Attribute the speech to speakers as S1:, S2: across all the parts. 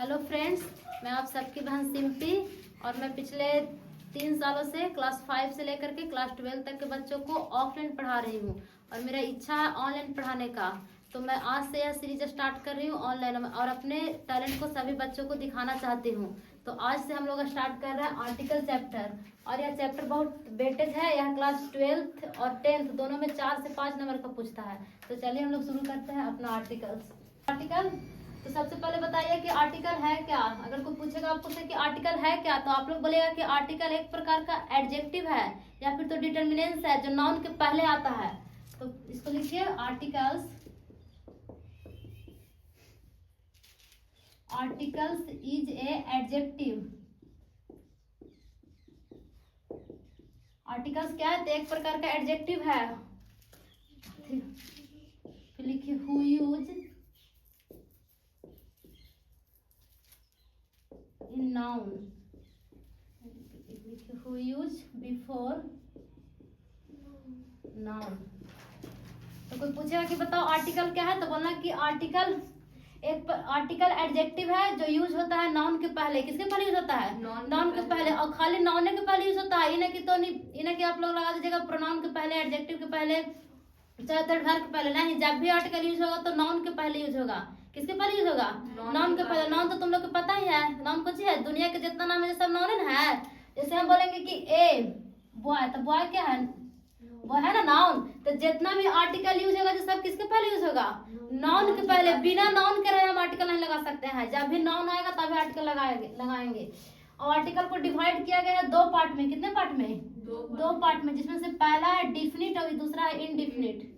S1: Hello friends, मैं आप सबकी बहन सिंपी और मैं पिछले 3 सालों से क्लास 5 से लेकर के क्लास 12 तक के बच्चों को ऑफलाइन पढ़ा रही हूँ और मेरा इच्छा है ऑनलाइन पढ़ाने का। तो मैं आज से यह सीरीज स्टार्ट कर रही हूँ ऑनलाइन में और अपने टैलेंट को सभी बच्चों को दिखाना चाहती हूँ। तो आज से हम लोग स्टार्ट कर रहे हैं आर्टिकल चैप्टर और यह चैप्टर बहुत वेटेज है। यह क्लास 12th और 10th दोनों में 4 से 5 नंबर का पूछता है। तो चलिए हम लोग शुरू करते हैं अपना आर्टिकल। तो सबसे पहले बताइए कि आर्टिकल है क्या। अगर कोई पूछेगा आपको से कि आर्टिकल है क्या, तो आप लोग बोलेगा कि आर्टिकल एक प्रकार का एडजेक्टिव है या फिर तो डिटर्मिनेंस है जो नाउन के पहले आता है। तो इसको लिखिए articles is a adjective. Articles क्या है? तो एक प्रकार का एडजेक्टिव है। फिर लिखिए who use in noun, who use before noun। तो कोई पूछेगा कि बताओ आर्टिकल क्या है, तो बोलना कि आर्टिकल एडजेक्टिव है जो यूज होता है नाउन के पहले। किसके पहले यूज होता है? नाउन के पहले। और खाली नाउन के पहले यूज होता है, इन्हें की तो नहीं, इन्हें की आप लोग लगा दीजिएगा प्रोनाउन के पहले, एडजेक्टिव के पहले, चाहे थर्ड वर्ब के पहले। नहीं, जब भी आर्टिकल यूज होगा तो नाउन के पहले यूज होगा। किसके पहले यूज होगा? नाउन के पहले। नाउन तो तुम लोग को पता ही है, नाउन कुछ है, दुनिया के जितना नाम है सब नाउन है। जैसे हम बोलेंगे कि ए बॉय, तो बॉय क्या है? वो है ना नाउन। तो जितना भी आर्टिकल यूज होगा जो सब किसके पहले यूज होगा? नाउन के पहले। बिना नाउन के रहे हम आर्टिकल नहीं लगा सकते हैं। जब भी नाउन आएगा तभी आर्टिकल लगाएंगे। और आर्टिकल को डिवाइड किया गया है 2 पार्ट में। कितने पार्ट में? 2 पार्ट में, जिसमें से पहला है डिफिनिट और दूसरा है इनडिफिनिट।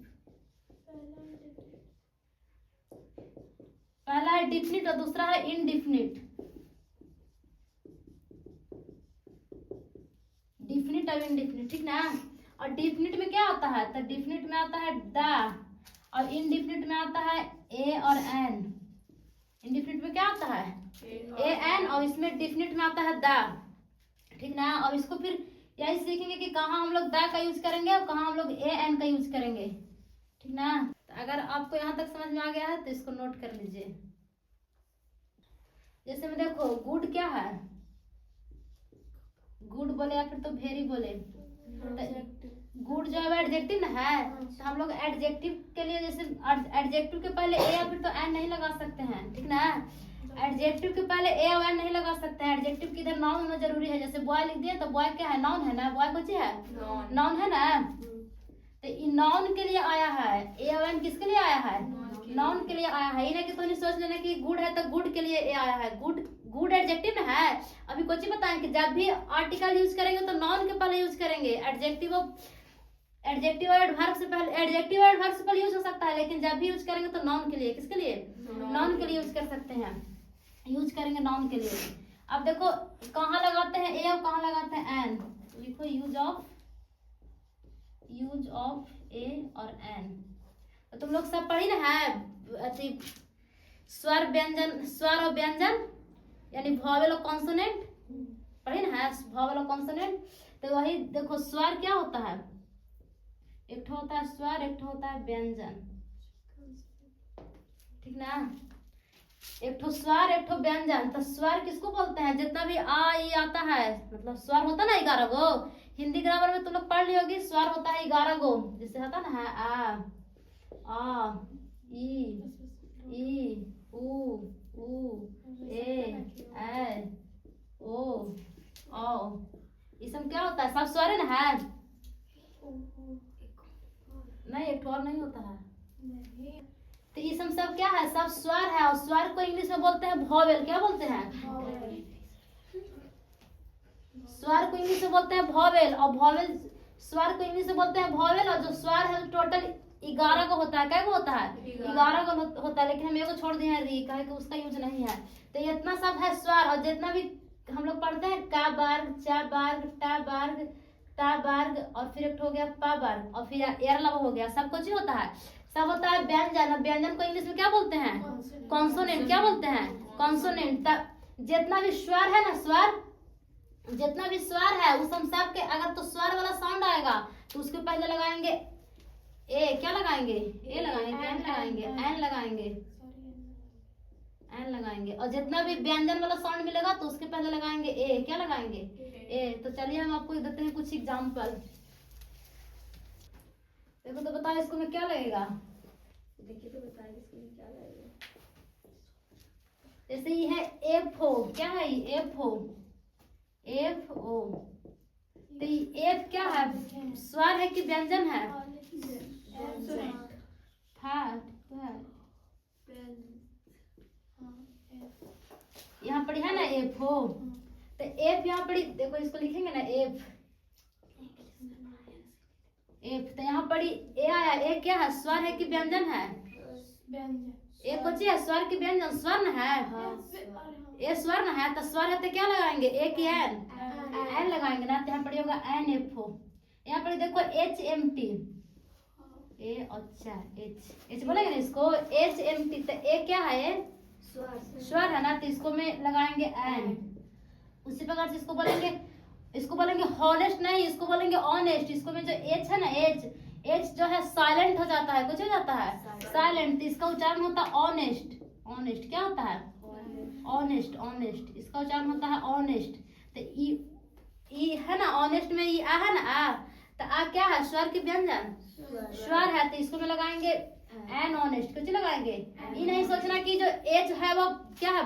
S1: पहला है डिफिनिट और दूसरा है इनडिफिनिट। डिफिनिट और इनडिफिनिट, ठीक ना। और डिफिनिट में क्या आता है? तो डिफिनिट में आता है द और इनडिफिनिट में आता है ए और एन। इनडिफिनिट में क्या आता है? ए एन, और इसमें डिफिनिट में आता है द, ठीक ना। और इसको फिर यही सीखेंगे कि कहाँ हम लोग द का यूज करेंगे और कहाँ हम लोग ए एन का यूज करेंगे, ठीक ना। तो अगर आपको यहाँ तक समझ में आ गया है तो इसको नोट कर लीजिए। जैसे में देखो गुड क्या है? गुड बोले या फिर तो वेरी बोले, गुड जो है एडजेक्टिव ना है। तो हम लोग एडजेक्टिव के लिए जैसे एडजेक्टिव के पहले ए या फिर तो एन नहीं लगा सकते हैं, ठीक ना। एडजेक्टिव के पहले ए और एन नहीं लगा सकते हैं। एडजेक्टिव की इधर नाउन होना जरूरी है। जैसे बॉय लिख दिया तो बॉय क्या है? नाउन है ना। बॉय कुछ है? नाउन है ना। तो नाउन के लिए आया है। ए और एन किसके लिए आया है? नाउन के लिए आया है। इन्हें तो नहीं सोच लेना कि गुड है तो गुड के लिए ए आया है। गुड एडजेक्टिव ना है। अभी कुछ बताएं कि जब भी आर्टिकल यूज करेंगे तो नाउन के पहले यूज करेंगे। एडजेक्टिव और एडवर्ब से पहले यूज हो सकता है, लेकिन जब भी यूज करेंगे तो नाउन के लिए। किसके लिए? नाउन के लिए यूज कर सकते हैं, यूज करेंगे नाउन के लिए। अब देखो कहाँ लगाते हैं ए और कहाँ लगाते हैं एन। लिखो यूज ऑफ ए और एन। तो तुम लोग सब पढ़ी ना है स्वर और व्यंजन यानी वॉवेल और कॉन्सोनेंट पढ़ी ना है, वॉवेल और कॉन्सोनेंट। तो वही देखो स्वर क्या होता है? एक ठो होता है स्वर, एक ठो होता है व्यंजन, ठीक ना। एक ठो स्वर, एक ठो व्यंजन। तो स्वर किसको बोलते हैं? जितना भी आ ई आता है, मतलब स्वर होता ना 11 गो। हिंदी ग्रामर में तुम लोग पढ़ ली होगी, स्वर होता है 11 गो। जैसे होता ना है आ ई उ ए ओ औ। ये सब क्या होता है? सब स्वर है ना है। नहीं, एक और नहीं होता है। तो ये सब क्या है? सब स्वर है। और स्वर को इंग्लिश में बोलते हैं वॉवेल। क्या बोलते हैं? स्वर को इंग्लिश में बोलते हैं वॉवेल। और वॉवेल स्वर को इंग्लिश में बोलते हैं वॉवेल। और जो स्वर है टोटल 11 को होता है। क्या को होता है? 11 को होता है, लेकिन हम एगो छोड़ दिए हैं री, कहे कि उसका यूज नहीं है। तो इतना सब है स्वर। और जितना भी हम लोग पढ़ते हैं का बार्ग, चा बार्ग, टा बार्ग, ता बार्ग, और फिर एक हो गया पा बार्ग, और फिर एरलव हो गया। सब कुछ ही होता है। सब होता है व्यंजन। और व्यंजन को इंग्लिश में क्या बोलते हैं? कॉन्सोनेंट। क्या बोलते हैं? कॉन्सोनेंट। जितना भी स्वर है ना, जितना भी स्वर है उस हम सब के अगर तो स्वर वाला साउंड आएगा तो उसके पहले लगाएंगे ए। क्या लगाएंगे? ए लगाएंगे, एन लगाएंगे, एन लगाएंगे, एन लगाएंगे। और जितना भी व्यंजन वाला साउंड मिलेगा तो उसके पहले लगाएंगे ए। क्या लगाएंगे? ए। तो चलिए हम आपको देते हैं कुछ एग्जाम्पल। देखो तो बताओ इसको में क्या लगेगा?
S2: देखिए तो बताइए इसको में क्या लगेगा।
S1: जैसे ये है एफ ओ। क्या है ये? F O. F O. तो एफ क्या है? स्वर है कि व्यंजन है? यहाँ पड़ी है ना एफ ओ। तो एफ यहाँ पड़ी, देखो इसको लिखेंगे ना एफ। एफ तो यहाँ पड़ी ए आया। ए क्या है? स्वर है कि व्यंजन है? ए कुछ है स्वर की व्यंजन? स्वर्ण है। ए स्वर्ण है तो स्वर है तो क्या लगाएंगे? ए की एन। एन लगाएंगे ना, तो यहाँ पड़ी होगा एन एफ ओ। यहाँ पड़ी देखो एच एम टी। ए अच्छा एच एच बोलेंगे ना इसको एच एम टी। तो ए क्या है? स्वर है ना, तो इसको में लगाएंगे एन। उसी प्रकार से इसको बोलेंगे हॉनेस्ट नहीं, इसको बोलेंगे ऑनेस्ट। इसको में जो एच है ना एच, एच जो है साइलेंट हो जाता है। कुछ हो जाता है साइलेंट, तो इसका उच्चारण होता है ऑनेस्ट। ऑनेस्ट क्या होता है? ऑनेस्ट। ऑनेस्ट इसका उच्चारण होता है ऑनेस्ट। तो ई है ना ऑनेस्ट में ई आ है ना आ, तो आ क्या है? स्वर की व्यंजन स्वर है, तो इसको में लगाएंगे एन ऑनेस्ट। कुछ लगाएंगे। ये नहीं सोचना कि जो एच है वो क्या है?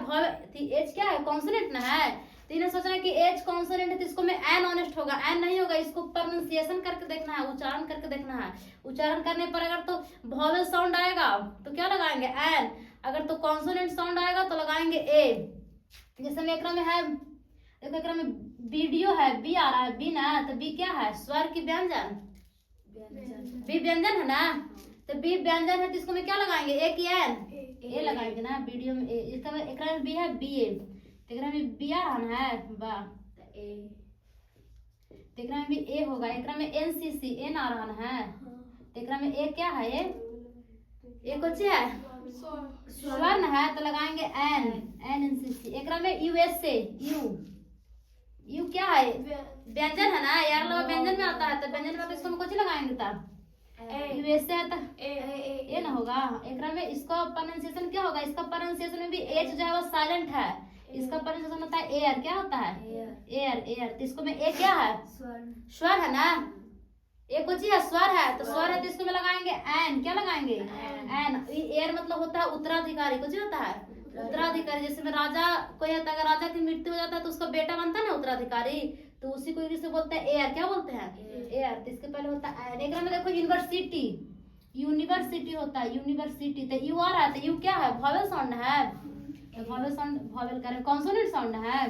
S1: एच क्या है? कॉन्सोनेंट ना है, तो इन्हें सोचना कि एच कॉन्सोनेंट है तो इसको में एन ऑनेस्ट होगा। एन नहीं होगा, इसको प्रोनाउंसिएशन करके देखना है, उच्चारण करके देखना है। उच्चारण करने पर अगर तो वॉवेल साउंड आएगा तो क्या लगाएंगे? एन। अगर तो कॉन्सोनेंट साउंड आएगा तो लगाएंगे ए। जैसे में एकरा में है, देखो एकरा में वीडियो है, बी आ रहा है, बी ना, तो बी क्या है? स्वर की व्यंजन। बी व्यंजन है ना, तो बी व्यंजन है तो इसको में क्या लगाएंगे? ए की एन। ए लगाएंगे ना वीडियो में ए। इसका एकरा में बी है बी ए, एकरा में बी आ रहा है बा, एकरा में भी ए होगा। एकरा में एन सी सी एन आ रहा है, एकरा में ए क्या है? ए कुछ है स्वर्ण है तो लगाएंगे एन। एन एन सी सी। एकरा में यूएसए यू। यू क्या है? व्यंजन है ना यार, लोग व्यंजन में आता है, तो व्यंजन में इसको कुछ लगाएंगे तब यूएसए है तो ए ना होगा। एकरा में इसका प्रोनाउंसिएशन क्या होगा? इसका प्रोनाउंसिएशन में भी एच जो है वो साइलेंट है, इसका प्रोनाउंसिएशन होता है एयर। क्या होता है? एयर। एयर तो इसको में ए क्या है? स्वर है ना, ए कुछ है स्वर है, तो स्वर है तो इसको में लगाएंगे एन। क्या लगाएंगे? एन। एयर मतलब होता है उत्तराधिकारी। कुछ होता है उत्तराधिकारी। जैसे में राजा कोई होता है, अगर राजा की मृत्यु हो जाता है तो उसका बेटा बनता है ना उत्तराधिकारी, तो उसी को इंग्लिश में बोलते हैं एयर। क्या बोलते हैं? एयर। तो इसके पहले होता है एन। एक में देखो यूनिवर्सिटी। यूनिवर्सिटी होता है यूनिवर्सिटी, तो यू आ रहा है, तो यू क्या है? वॉवेल साउंड है, तो वॉवेल साउंड वॉवेल करें कॉन्सोनेंट साउंड है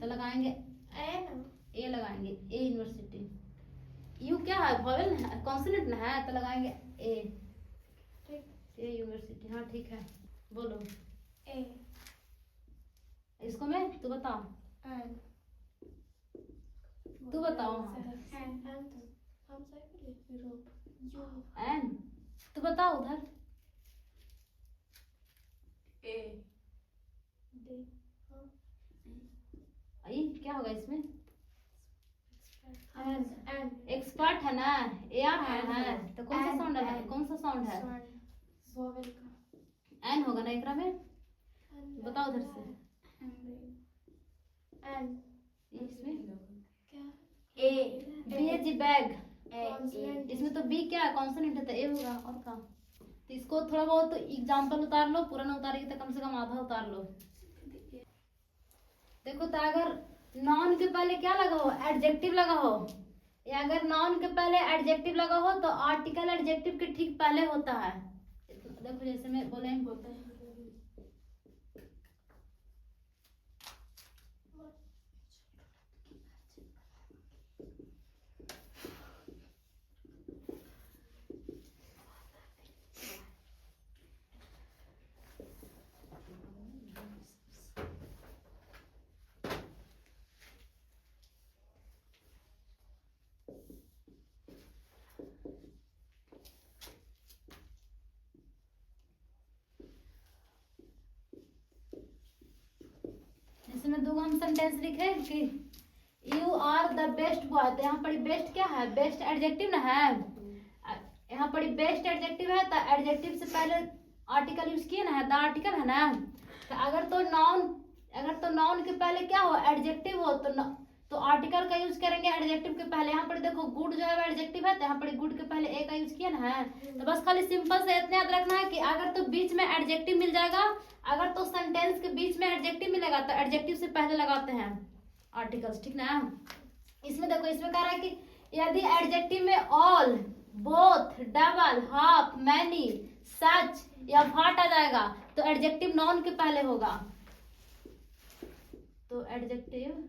S1: तो लगाएंगे ए। लगाएंगे ए यूनिवर्सिटी। यू क्या है? वॉवेल कॉन्सोनेंट ना है, तो लगाएंगे ए। ए यूनिवर्सिटी। हाँ ठीक है, बोलो
S2: ए।
S1: इसको में तू बताओ। तू बताओ। एन तू बताओ उधर।
S2: ए
S1: क्या होगा इसमें? एक्सपर्ट है ना, ए आ रहा है, तो कौन सा साउंड है? कौन सा साउंड है? एन होगा ना एकरा में। बताओ उधर से। इसमें
S2: ए
S1: बी है जी बैग। इसमें तो बी क्या है? कॉन्सोनेंट है, तो ए होगा। और का तो इसको थोड़ा बहुत एग्जांपल उतार लो, पूरा ना उतारेगी तो कम से कम आधा उतार लो। देखो तो अगर नॉन के पहले क्या लगा हो? एडजेक्टिव लगा हो, या अगर नॉन के पहले एडजेक्टिव लगा हो तो आर्टिकल एडजेक्टिव के ठीक पहले होता है। देखो जैसे मैं बोले बोलते हैं इसमें दो हम सेंटेंस लिखे कि you are the best boy. तो यहाँ पर बेस्ट क्या है? बेस्ट एडजेक्टिव ना है, यहाँ पर बेस्ट एडजेक्टिव है, तो एडजेक्टिव से पहले आर्टिकल यूज किए ना है, द आर्टिकल है ना, तो अगर तो नाउन के पहले क्या हो, एडजेक्टिव हो, तो आर्टिकल का यूज करेंगे एडजेक्टिव के पहले। यहाँ पर देखो गुड जो है एडजेक्टिव है, तो यहाँ पर गुड के पहले ए का यूज किया ना है। तो बस खाली सिंपल से इतना याद रखना है कि अगर तो बीच में एडजेक्टिव मिल जाएगा, अगर तो सेंटेंस के बीच में एडजेक्टिव मिलेगा तो एडजेक्टिव से पहले लगाते हैं आर्टिकल्स, ठीक ना। इसमें देखो, इसमें कह रहा है कि यदि एडजेक्टिव में all, both, double, half, many, such या व्हाट आ जाएगा तो एडजेक्टिव नाउन के पहले होगा। तो एडजेक्टिव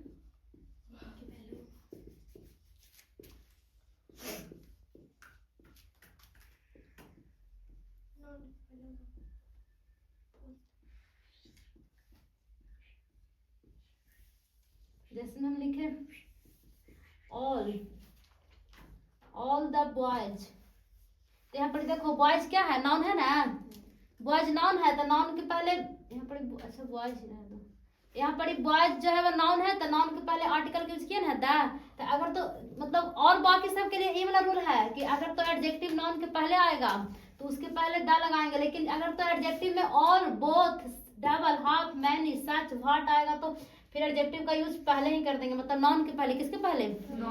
S1: जैसे हम लिखे ऑल द बॉयज, तो यहाँ पर देखो बॉयज क्या है, नाउन है ना, बॉयज नाउन है, तो नाउन के पहले यहाँ पर, अच्छा बॉयज यहाँ पर बॉयज जो है वो नाउन है, तो नाउन के पहले आर्टिकल यूज किया ना द। तो अगर तो मतलब और बाकी सब के लिए ये वाला रूल है कि अगर तो एडजेक्टिव नाउन के पहले आएगा तो उसके पहले द लगाएंगे, लेकिन अगर तो एडजेक्टिव में all, both, double, half, many, such, what आएगा तो फिर एडजेक्टिव का यूज पहले ही कर देंगे, मतलब नाउन के पहले। किसके पहले?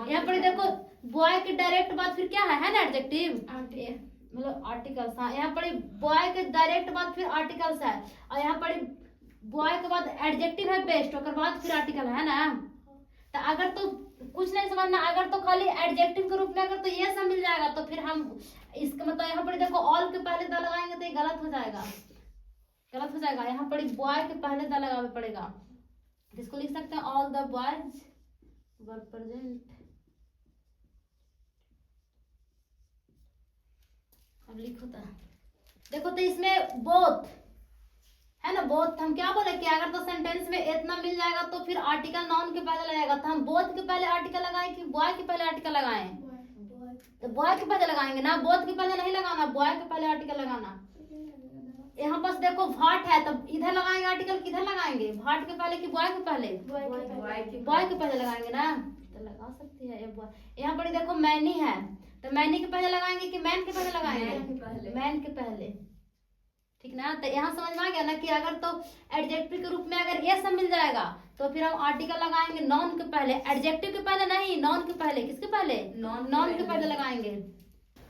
S1: यहाँ पर देखो बॉय के डायरेक्ट बाद फिर क्या है ना एडजेक्टिव, मतलब आर्टिकल्स। हाँ, यहाँ पर बॉय के डायरेक्ट बाद फिर आर्टिकल्स है, और यहाँ पर बॉय के बाद एडजेक्टिव है बेस्ट, और बाद फिर आर्टिकल है ना। तो अगर तो कुछ नहीं समझना, अगर तो खाली एडजेक्टिव के रूप में अगर तो ये सब मिल जाएगा तो फिर हम इसका मतलब यहाँ पर देखो ऑल के पहले द लगाएंगे तो ये गलत हो जाएगा, गलत हो जाएगा। यहाँ पर बॉय के पहले द लगाना पड़ेगा। इसको लिख सकते हैं all the boys were present. अब लिखो तो देखो, तो इसमें बोथ है ना, बोथ हम क्या बोले कि अगर तो सेंटेंस में इतना मिल जाएगा तो फिर आर्टिकल नाउन के पहले लगेगा, तो हम बोथ के पहले आर्टिकल लगाएं कि बॉय के पहले आर्टिकल लगाएं? तो बॉय के पहले लगाएंगे ना, बोथ के पहले नहीं लगाना, बॉय के पहले आर्टिकल लगाना। यहाँ पास देखो व्हाट है, तो इधर लगाएंगे आर्टिकल, किधर लगाएंगे, व्हाट के पहले कि बॉय के पहले? बॉय के पहले लगाएंगे ना, तो लगा सकते हैं। यहाँ पर देखो मैनी है, तो मैनी के पहले लगाएंगे कि मैन के पहले लगाएंगे? मैन के पहले, ठीक ना। तो यहाँ समझ में आ गया ना कि अगर तो एडजेक्टिव के रूप में अगर ये सब मिल जाएगा तो फिर हम आर्टिकल लगाएंगे नाउन के पहले, एडजेक्टिव के पहले नहीं, नाउन के पहले। किसके पहले? नाउन के पहले लगाएंगे।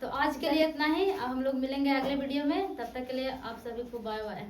S1: तो आज के लिए इतना ही, अब हम लोग मिलेंगे अगले वीडियो में, तब तक के लिए आप सभी को बाय बाय।